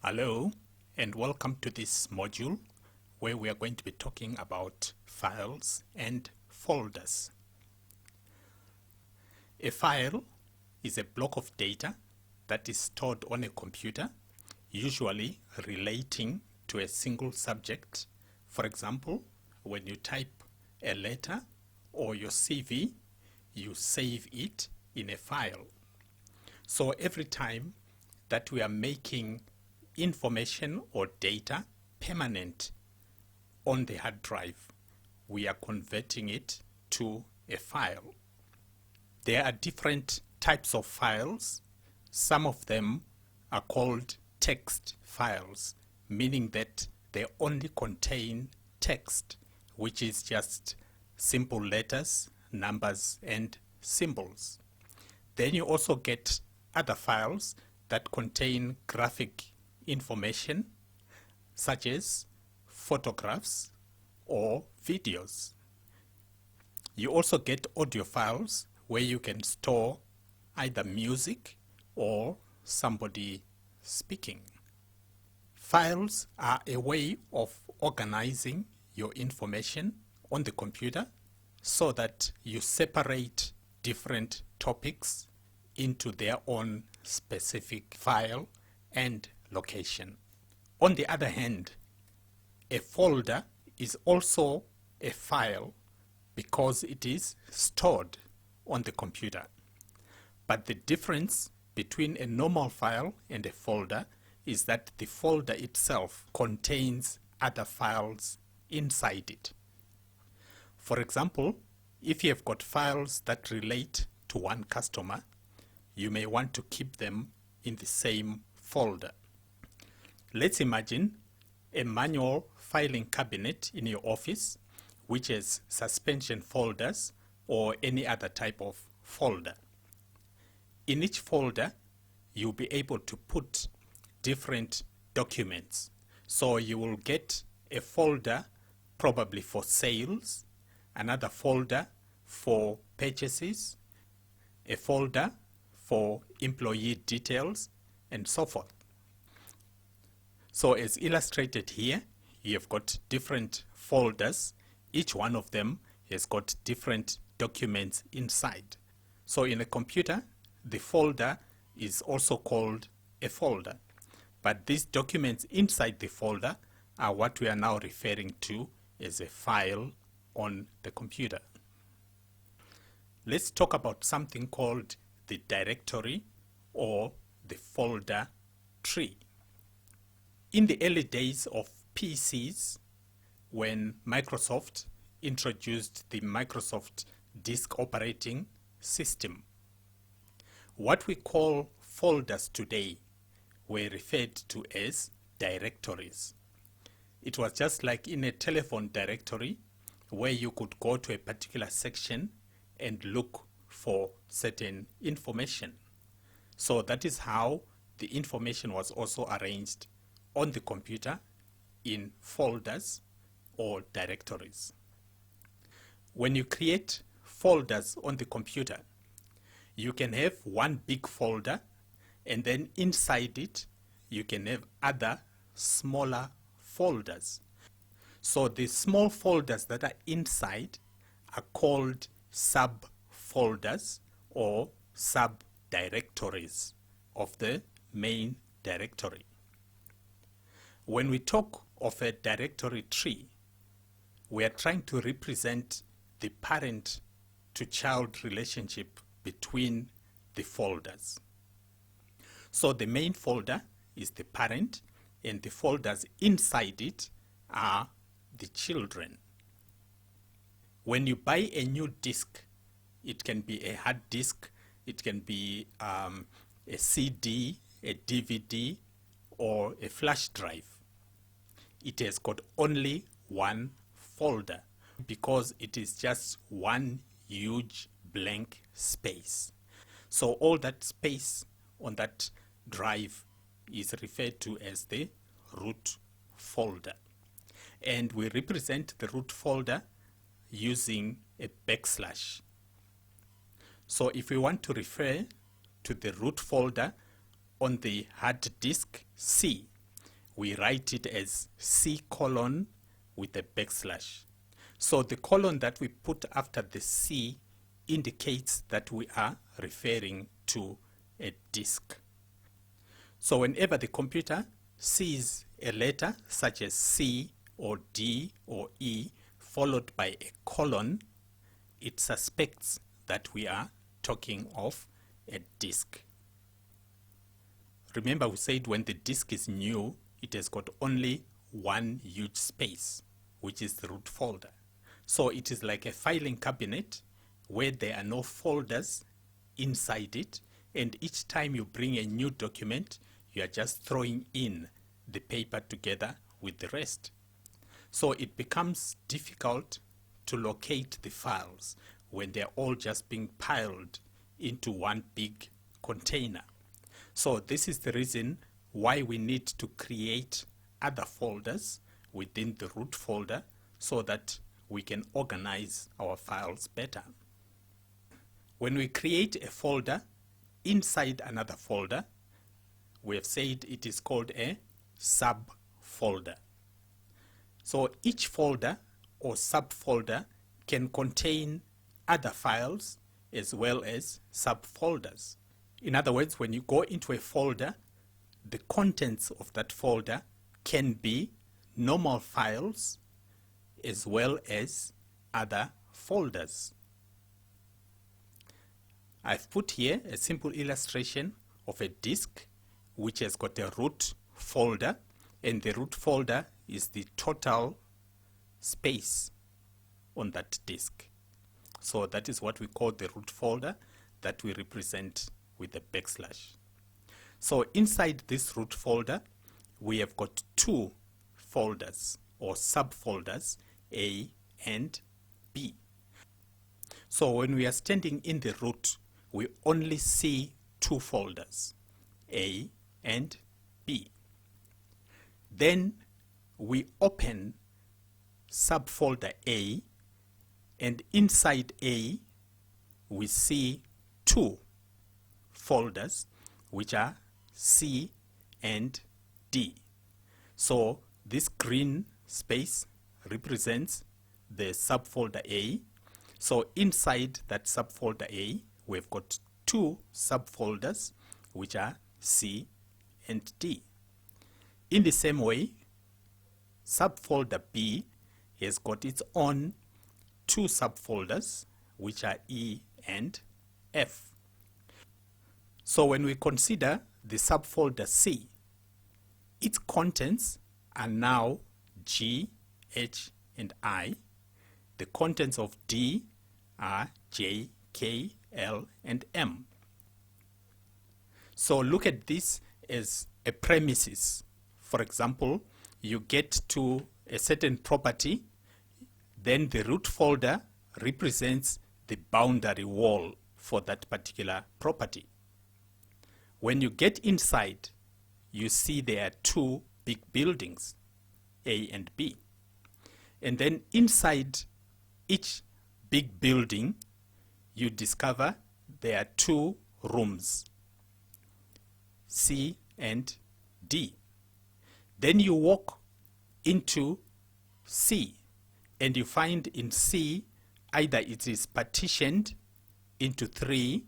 Hello and welcome to this module where we are going to be talking about files and folders. A file is a block of data that is stored on a computer, usually relating to a single subject. For example, when you type a letter or your CV, you save it in a file. So every time that we are making information or data permanent on the hard drive, we are converting it to a file. There are different types of files. Some of them are called text files, meaning that they only contain text, which is just simple letters, numbers, and symbols. Then you also get other files that contain graphic information, such as photographs or videos. You also get audio files where you can store either music or somebody speaking. Files are a way of organizing your information on the computer so that you separate different topics into their own specific file and location. On the other hand, a folder is also a file because it is stored on the computer. But the difference between a normal file and a folder is that the folder itself contains other files inside it. For example, if you have got files that relate to one customer, you may want to keep them in the same folder. Let's imagine a manual filing cabinet in your office which has suspension folders or any other type of folder. In each folder, you'll be able to put different documents. So you will get a folder probably for sales, another folder for purchases, a folder for employee details, and so forth. So as illustrated here, you have got different folders. Each one of them has got different documents inside. So in a computer, the folder is also called a folder. But these documents inside the folder are what we are now referring to as a file on the computer. Let's talk about something called the directory or the folder tree. In the early days of PCs, when Microsoft introduced the Microsoft Disk Operating System, what we call folders today were referred to as directories. It was just like in a telephone directory where you could go to a particular section and look for certain information. So that is how the information was also arranged on the computer in folders or directories. When you create folders on the computer, you can have one big folder, and then inside it you can have other smaller folders. So the small folders that are inside are called subfolders or subdirectories of the main directory. When we talk of a directory tree, we are trying to represent the parent to child relationship between the folders. So the main folder is the parent, and the folders inside it are the children. When you buy a new disk, it can be a hard disk, it can be a CD, a DVD, or a flash drive. It has got only one folder because it is just one huge blank space. So all that space on that drive is referred to as the root folder. And we represent the root folder using a backslash. So if we want to refer to the root folder on the hard disk C, we write it as C colon with a backslash. So the colon that we put after the C indicates that we are referring to a disk. So whenever the computer sees a letter such as C or D or E followed by a colon, it suspects that we are talking of a disk. Remember, we said when the disk is new, it has got only one huge space, which is the root folder. So it is like a filing cabinet where there are no folders inside it, and each time you bring a new document, you are just throwing in the paper together with the rest. So it becomes difficult to locate the files when they're all just being piled into one big container. So this is the reason why we need to create other folders within the root folder so that we can organize our files better. When we create a folder inside another folder, we have said it is called a subfolder. So each folder or subfolder can contain other files as well as subfolders. In other words, when you go into a folder, the contents of that folder can be normal files as well as other folders. I've put here a simple illustration of a disk which has got a root folder, and the root folder is the total space on that disk. So that is what we call the root folder that we represent with a backslash. So inside this root folder, we have got two folders or subfolders, A and B. So when we are standing in the root, we only see two folders, A and B. Then we open subfolder A, and inside A we see two folders which are C and D. So this green space represents the subfolder A. So inside that subfolder A, we've got two subfolders which are C and D. In the same way, subfolder B has got its own two subfolders which are E and F. So when we consider the subfolder C, its contents are now G, H, and I. The contents of D are J, K, L, and M. So look at this as a premises. For example, you get to a certain property, then the root folder represents the boundary wall for that particular property. When you get inside, you see there are two big buildings, A and B. And then inside each big building, you discover there are two rooms, C and D. Then you walk into C, and you find in C either it is partitioned into three,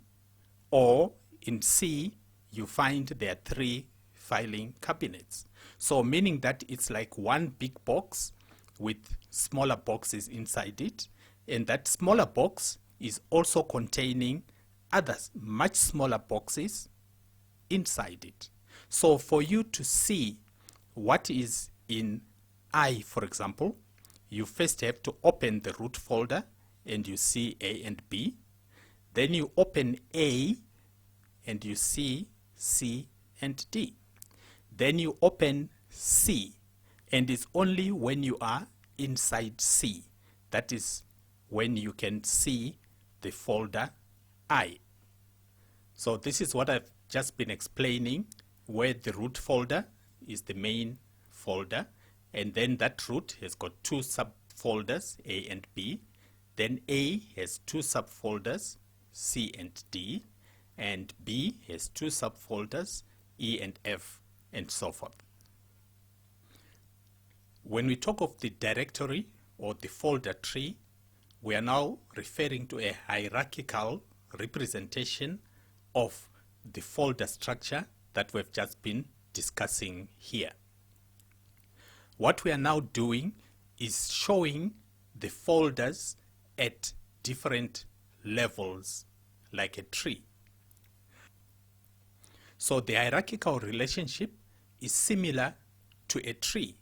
or in C you find there are three filing cabinets. So meaning that it's like one big box with smaller boxes inside it, and that smaller box is also containing other much smaller boxes inside it. So for you to see what is in I, for example, you first have to open the root folder and you see A and B. Then you open A and you see C and D. Then you open C, and it's only when you are inside C, that is when you can see the folder I. So this is what I've just been explaining, where the root folder is the main folder, and then that root has got two subfolders, A and B. Then A has two subfolders, C and D, and B has two subfolders, E and F, and so forth. When we talk of the directory or the folder tree, we are now referring to a hierarchical representation of the folder structure that we've just been discussing here. What we are now doing is showing the folders at different levels, like a tree. So the hierarchical relationship is similar to a tree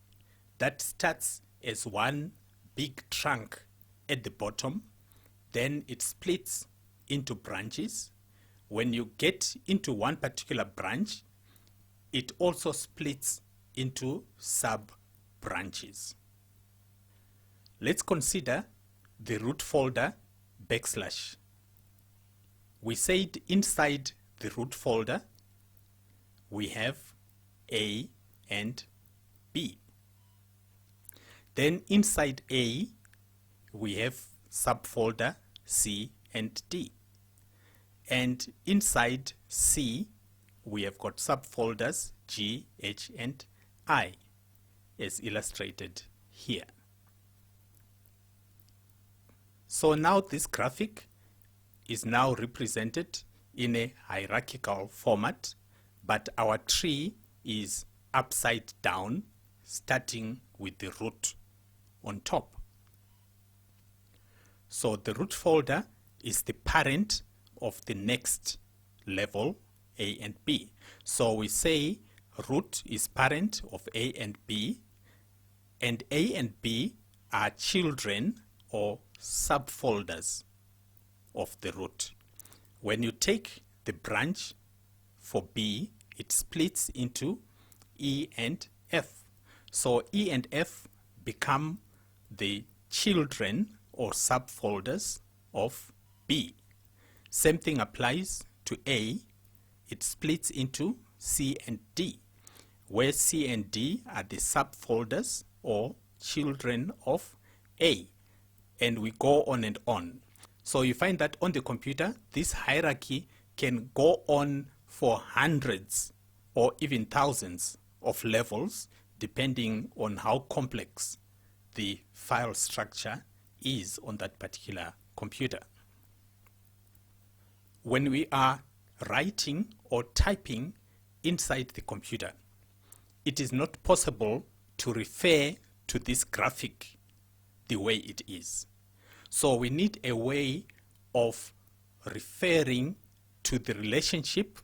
that starts as one big trunk at the bottom, then it splits into branches. When you get into one particular branch, it also splits into sub-branches. Let's consider the root folder /. We said inside the root folder we have A and B. Then inside A we have subfolder C and D. And inside C we have got subfolders G, H and I, as illustrated here. So now this graphic is now represented in a hierarchical format, but our tree is upside down, starting with the root on top. So the root folder is the parent of the next level, A and B. So we say root is parent of A and B, and A and B are children or subfolders of the root. When you take the branch for B, it splits into E and F. So E and F become the children or subfolders of B. Same thing applies to A. It splits into C and D, where C and D are the subfolders or children of A. And we go on and on. So you find that on the computer, this hierarchy can go on for hundreds or even thousands of levels, depending on how complex the file structure is on that particular computer. When we are writing or typing inside the computer, it is not possible to refer to this graphic the way it is. So we need a way of referring to the relationship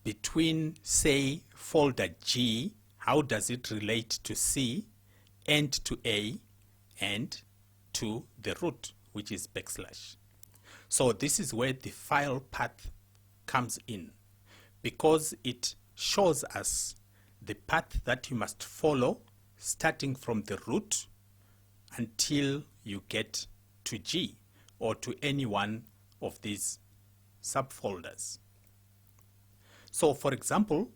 between, say, folder G, how does it relate to C, and to A, and to the root, which is /. So this is where the file path comes in, because it shows us the path that you must follow starting from the root until you get to G or to any one of these subfolders. So for example,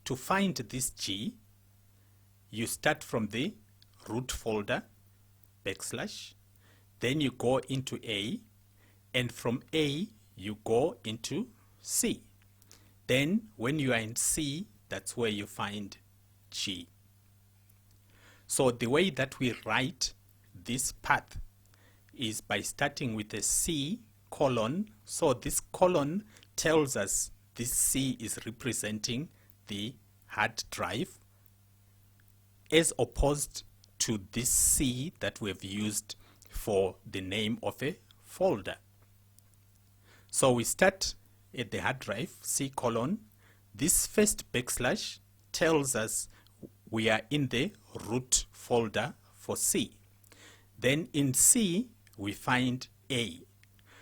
to find this G, you start from the root folder /, then you go into A, and from A you go into C. Then when you are in C, that's where you find G. So the way that we write this path is by starting with a C colon. So this colon tells us this C is representing the hard drive, as opposed to this C that we've used for the name of a folder. So we start at the hard drive, C colon. This first / tells us we are in the root folder for C. Then in C, we find A.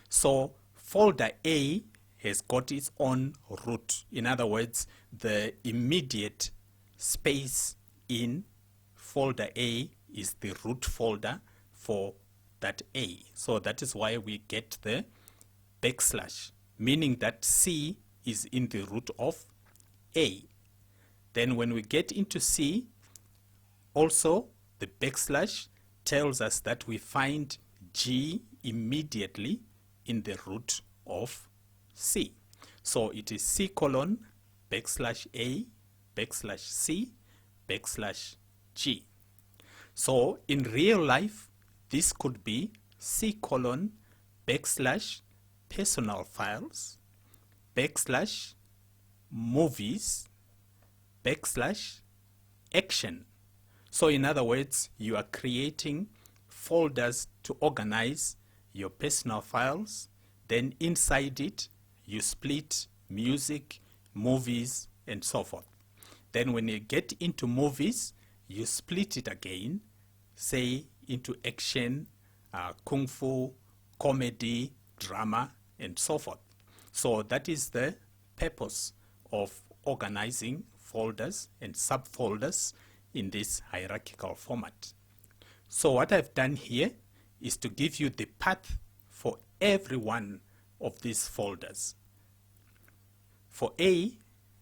So folder A has got its own root. In other words, the immediate space in folder A is the root folder for that A. So that is why we get the /, meaning that C is in the root of A. Then when we get into C, also the / tells us that we find G immediately in the root of C. So it is C colon /A /C /G. So in real life, this could be C:\personal files \movies \action. So in other words, you are creating folders to organize your personal files. Then inside it, you split music, movies, and so forth. Then when you get into movies, you split it again, say into action, kung fu, comedy, drama, and so forth. So that is the purpose of organizing folders and subfolders in this hierarchical format. So what I've done here is to give you the path for every one of these folders. For A,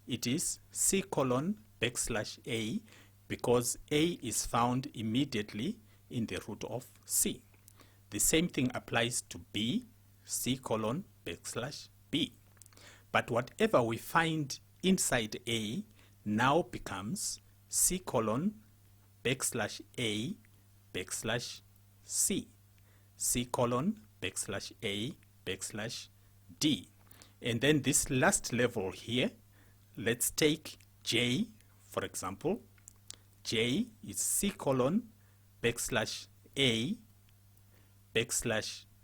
it is C:\A because A is found immediately in the root of C. The same thing applies to B, C:\B. But whatever we find inside A now becomes C:\A C, C:\A D. And then this last level here, let's take J, for example. J is C:\A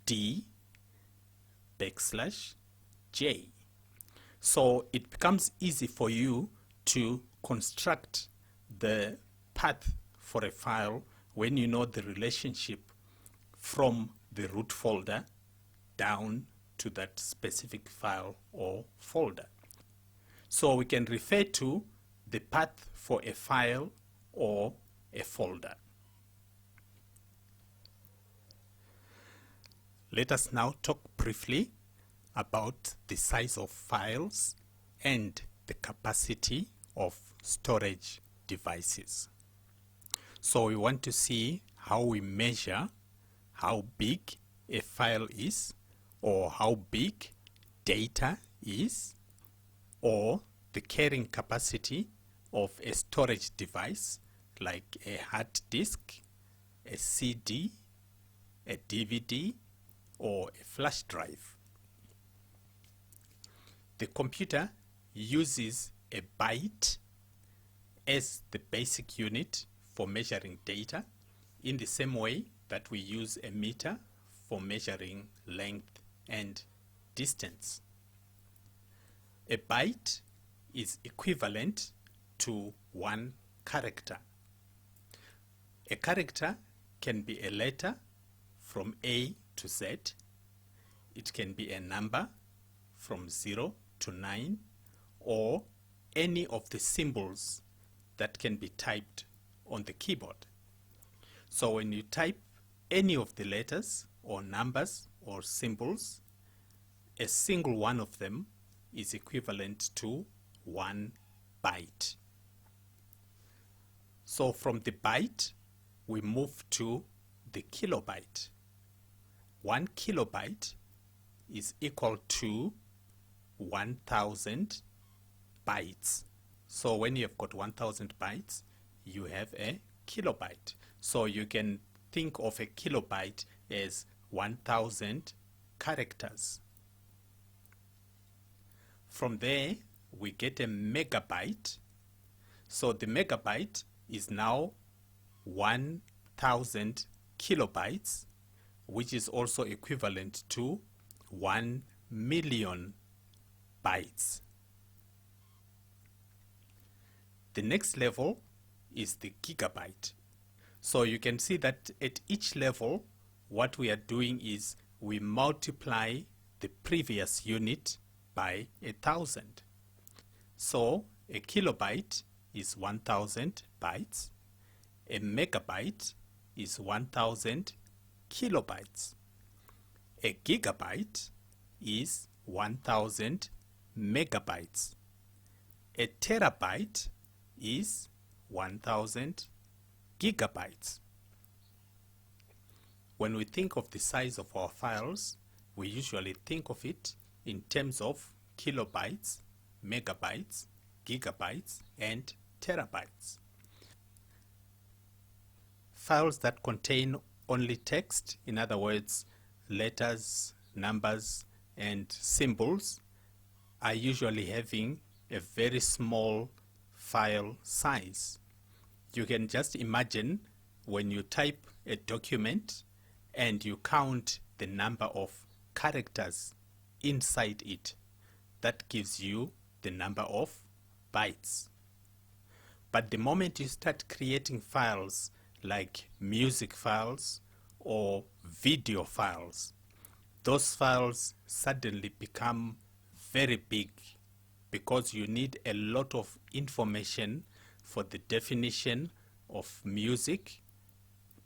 D \J. So it becomes easy for you to construct the path for a file when you know the relationship from the root folder down to that specific file or folder. So we can refer to the path for a file or a folder. Let us now talk briefly about the size of files and the capacity of storage devices. So we want to see how we measure how big a file is, or how big data is, or the carrying capacity of a storage device like a hard disk, a CD, a DVD, or a flash drive. The computer uses a byte as the basic unit for measuring data, in the same way that we use a meter for measuring length and distance. A byte is equivalent to 1 character. A character can be a letter from A to Z. It can be a number from 0 to 9, or any of the symbols that can be typed on the keyboard. So when you type any of the letters or numbers or symbols, a single one of them is equivalent to 1 byte. So from the byte, we move to the kilobyte. 1 kilobyte is equal to 1000 bytes. So when you've got 1000 bytes, you have a kilobyte. So you can think of a kilobyte as 1000 characters. From there, we get a megabyte. So the megabyte is now 1000 kilobytes, which is also equivalent to 1 million bytes. The next level is the gigabyte. So you can see that at each level, what we are doing is we multiply the previous unit by 1000. So a kilobyte is 1000 bytes. A megabyte is 1000 kilobytes. A gigabyte is 1000 megabytes. A terabyte is 1000 gigabytes. When we think of the size of our files, we usually think of it in terms of kilobytes, megabytes, gigabytes, and terabytes. files that contain only text, in other words, letters, numbers, and symbols, are usually having a very small file size. You can just imagine when you type a document and you count the number of characters inside it, that gives you the number of bytes. But the moment you start creating files like music files or video files, those files suddenly become very big because you need a lot of information for the definition of music,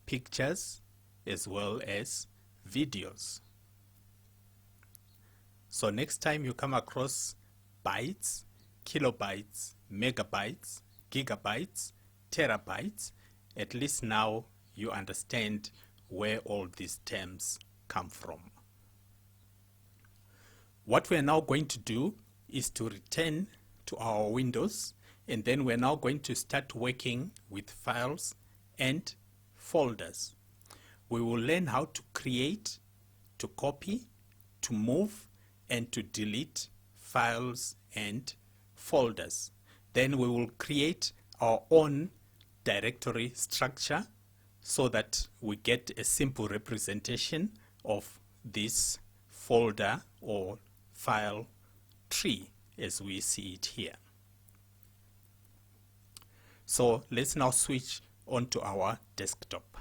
pictures, as well as videos. So next time you come across bytes, kilobytes, megabytes, gigabytes, terabytes, at least now you understand where all these terms come from. What we're now going to do is to return to our Windows, and then we're now going to start working with files and folders. We will learn how to create, to copy, to move, and to delete files and folders. Then we will create our own directory structure so that we get a simple representation of this folder or file tree as we see it here. So let's now switch onto our desktop.